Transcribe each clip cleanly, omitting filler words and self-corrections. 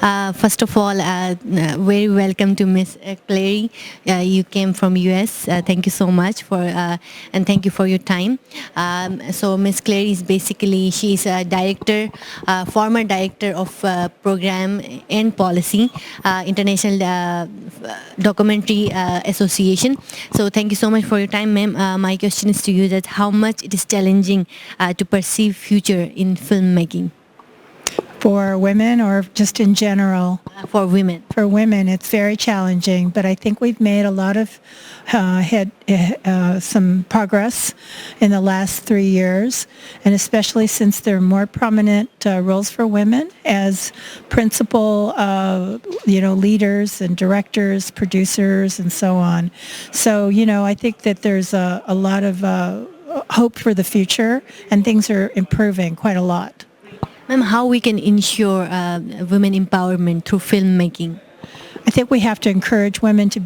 First of all, very welcome to Miss Clary. You came from US. Thank you so much and thank you for your time. So Miss Clary is basically, she's a director, former director of program and policy, International Documentary Association. So thank you so much for your time, ma'am. My question is to you that how much it is challenging to perceive future in filmmaking? For women or just in general? For women. For women, it's very challenging, but I think we've made a lot of some progress in the last 3 years, and especially since there are more prominent roles for women as principal, leaders and directors, producers, and so on. So, I think that there's a lot of hope for the future, and things are improving quite a lot. Ma'am, how we can ensure women empowerment through filmmaking? I think we have to encourage women to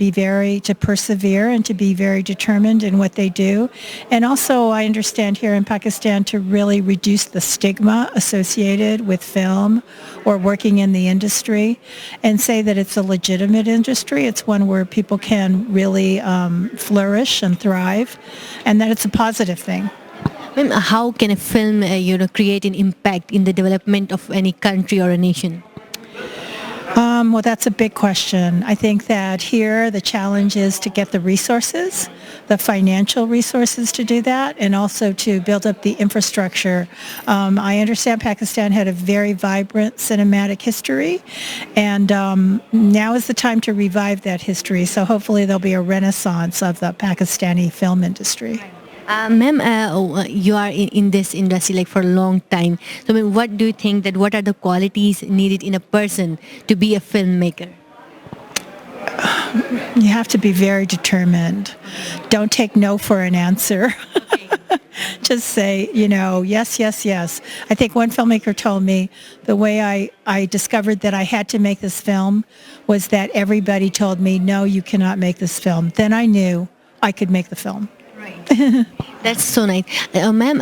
persevere and to be very determined in what they do. And also, I understand here in Pakistan to really reduce the stigma associated with film or working in the industry and say that it's a legitimate industry. It's one where people can really flourish and thrive, and that it's a positive thing. How can a film, create an impact in the development of any country or a nation? Well, that's a big question. I think that here the challenge is to get the resources, the financial resources to do that, and also to build up the infrastructure. I understand Pakistan had a very vibrant cinematic history, and now is the time to revive that history. So hopefully there'll be a renaissance of the Pakistani film industry. Ma'am, you are in this industry for a long time. So, what do you think what are the qualities needed in a person to be a filmmaker? You have to be very determined. Don't take no for an answer. Just say, yes, yes, yes. I think one filmmaker told me the way I discovered that I had to make this film was that everybody told me, no, you cannot make this film. Then I knew I could make the film. Right. That's so nice. Ma'am,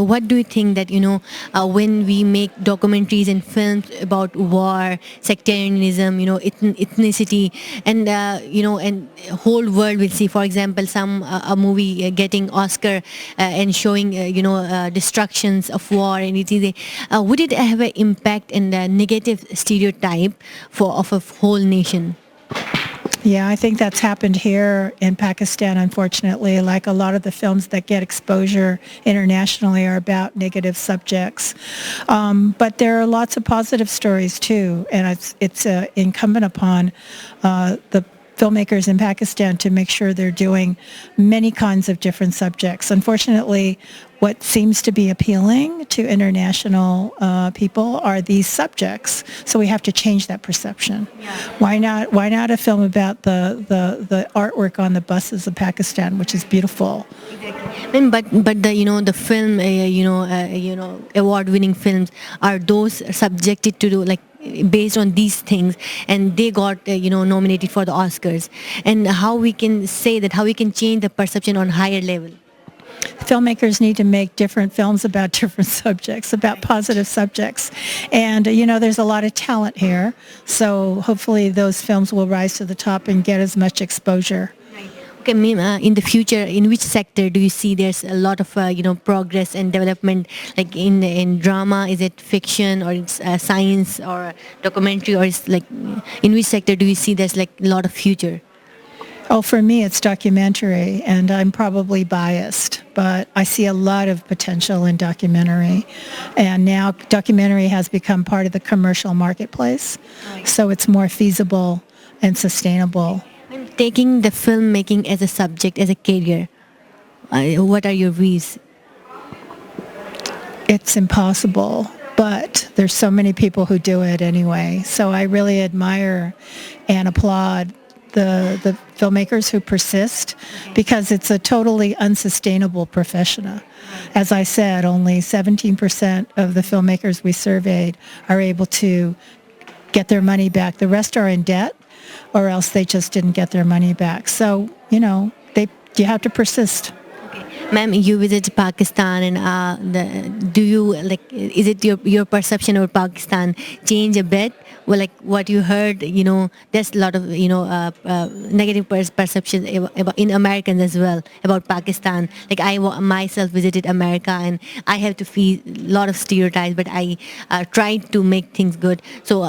what do you think that, when we make documentaries and films about war, sectarianism, ethnicity, and, and whole world will see, for example, a movie getting Oscar and showing, destructions of war and etc. Would it have an impact and a negative stereotype of a whole nation? Yeah, I think that's happened here in Pakistan, unfortunately. Like a lot of the films that get exposure internationally are about negative subjects. But there are lots of positive stories too, and it's incumbent upon the filmmakers in Pakistan to make sure they're doing many kinds of different subjects. Unfortunately, what seems to be appealing to international people are these subjects. So we have to change that perception. Yeah. Why not a film about the artwork on the buses of Pakistan, which is beautiful? Exactly. But the film award-winning films are those subjected to based on these things, and they got nominated for the Oscars. And how we can change the perception on higher level? Filmmakers need to make different films about different subjects, about positive subjects. And, there's a lot of talent here. So hopefully those films will rise to the top and get as much exposure. Okay, ma'am, in the future, in which sector do you see there's a lot of, progress and development, like in drama? Is it fiction or it's science or documentary, or is in which sector do you see there's a lot of future? Oh, for me, it's documentary, and I'm probably biased, but I see a lot of potential in documentary. And now documentary has become part of the commercial marketplace, so it's more feasible and sustainable. Taking the filmmaking as a subject, as a career, what are your views? It's impossible, but there's so many people who do it anyway. So I really admire and applaud the filmmakers who persist, because it's a totally unsustainable profession. As I said, only 17% of the filmmakers we surveyed are able to get their money back. The rest are in debt, or else they just didn't get their money back. So, you have to persist. Ma'am, you visit Pakistan, and do you like? Is it your perception of Pakistan change a bit? Well, like what you heard, there's a lot of negative perceptions in Americans as well about Pakistan. Like myself visited America, and I have to feel a lot of stereotypes, but I tried to make things good. So,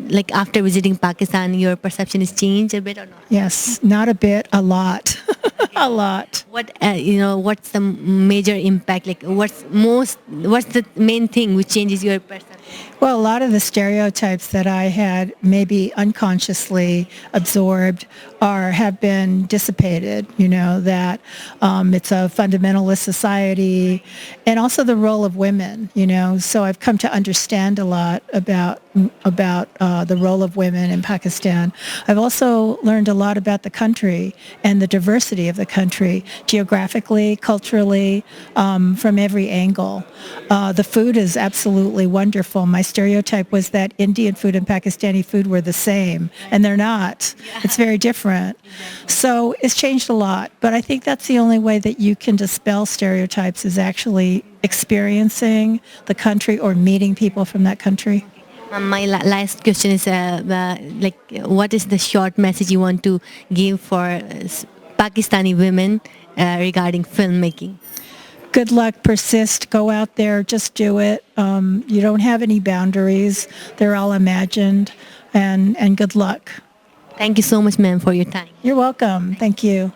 like after visiting Pakistan, your perception is changed a bit or not? Yes, not a bit, a lot. A lot. What's the major impact? Like, what's the main thing which changes your perception? Well, a lot of the stereotypes that I had maybe unconsciously absorbed have been dissipated, that it's a fundamentalist society, and also the role of women, so I've come to understand a lot about the role of women in Pakistan. I've also learned a lot about the country and the diversity of the country, geographically, culturally, from every angle. The food is absolutely wonderful. My stereotype was that Indian food and Pakistani food were the same, and they're not. It's very different. So it's changed a lot, but I think that's the only way that you can dispel stereotypes is actually experiencing the country or meeting people from that country. My last question is, what is the short message you want to give for Pakistani women regarding filmmaking? Good luck, persist, go out there, just do it. You don't have any boundaries. They're all imagined, and good luck. Thank you so much, ma'am, for your time. You're welcome. Thank you.